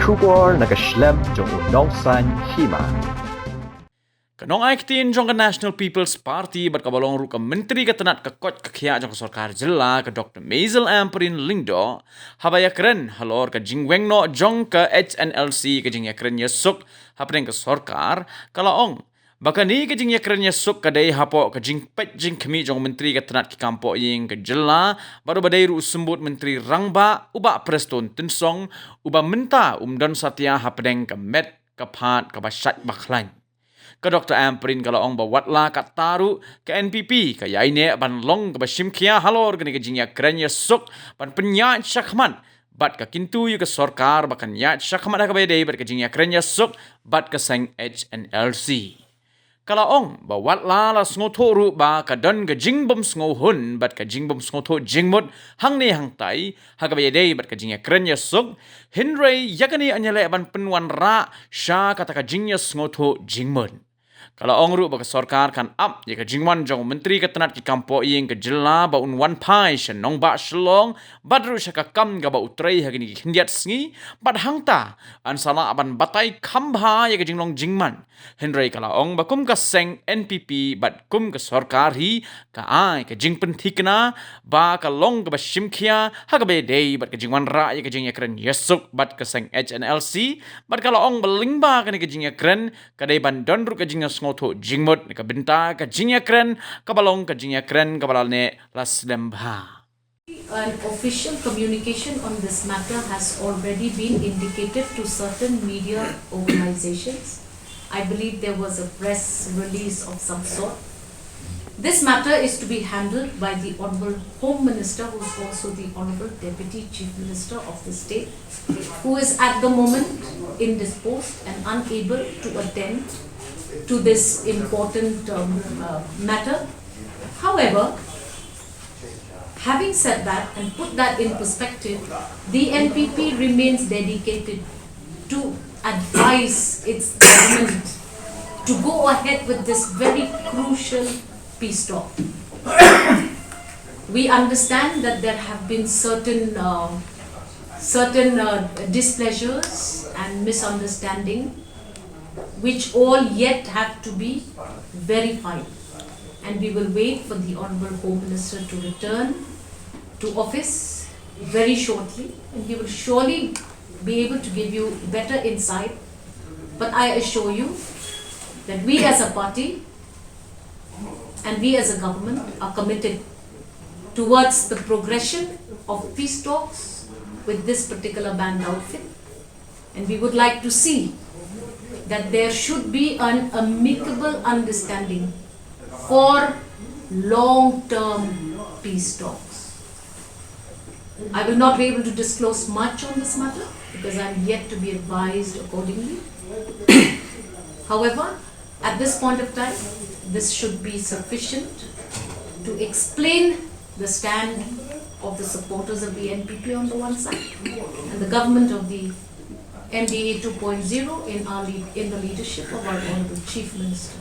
Shubor nagaslem jong unongsan Hima. Kanong aiktin jong ka National People's Party bat kabalong ru ka menteri ka tanat ka kot ka khia jong ka sarkar jilla ka Dr. Maisel Amperin Lingdo habaya kren halor ka Weng no jong ka Hnlc ka Jingkren Ïasuk Hapdeng ka sarkar kalaong bakani ka Jingkren Ïasuk ka dai hapo ka Jingkmi jong menteri ka tanat ki kampo ying ka jilla baru badai ru sembut menteri rangba uba preston tensong uba menta don satya Hapdeng ka met ka phat ka basat baklan ka Dr. Amperin kalaong bawatla ka taru ka NPP ka yaine ban long ka basimkia halor gani ka Jingkren Ïasuk ban penyat syakman bat ka kintu yu ka sarkar bakan yat syakman ka bayday bat ka Jingkren Ïasuk bat ka sang Hnlc kalaong bawatla la sngotoru ba ka don ka jingbom sngohun bat ka jingbom sngoto jingmut hangni hangtai ha ka bayday bat ka Jingkren Ïasuk hinrei yakani anyale ban penwan ra sha kata ka jingya sngoto jingmun kalaong ru ba ka sarkar kan up ya ka jingwan jong menteri ka tanat ki kampo ying ka jilla ba unwan pai shan nong ba shlong badru sha ka kam ga ba utrai ha gini hindiat sngi bat hangta an sala aban batai khambha ya ka jinglong jingman henrei kalaong ba kum ka seng NPP bat kum ka sarkar hi ka ai ka jingpen thikna ba ka long ka ba shimkhia ha ka be dei bat ka jingwan ra ya ka Jingkren Ïasuk bat ka seng Hnlc bat kalaong balingba ka ni ka Jingkren ka dei ban don ru ka jingya ngoto jingmut ka benta ka Jingkren ka balong ka Jingkren ka balalne lasdembha. An official communication on this matter has already been indicated to certain media organizations. I believe there was a press release of some sort. This matter is to be handled by the Honorable Home Minister, who is also the Honorable Deputy Chief Minister of the state, who is at the moment indisposed and unable to attend to this important matter. However, having said that and put that in perspective, the NPP remains dedicated to advise its government to go ahead with this very crucial peace talk. We understand that there have been certain displeasures and misunderstanding which all yet have to be verified, and we will wait for the Honorable Home Minister to return to office very shortly, and he will surely be able to give you better insight. But I assure you that we as a party and we as a government are committed towards the progression of peace talks with this particular band outfit, and we would like to see that there should be an amicable understanding for long-term peace talks. I will not be able to disclose much on this matter because I am yet to be advised accordingly. However, at this point of time, this should be sufficient to explain the stand of the supporters of the NPP on the one side and the government of the MDA 2.0 in the leadership of our Honorable Chief Minister.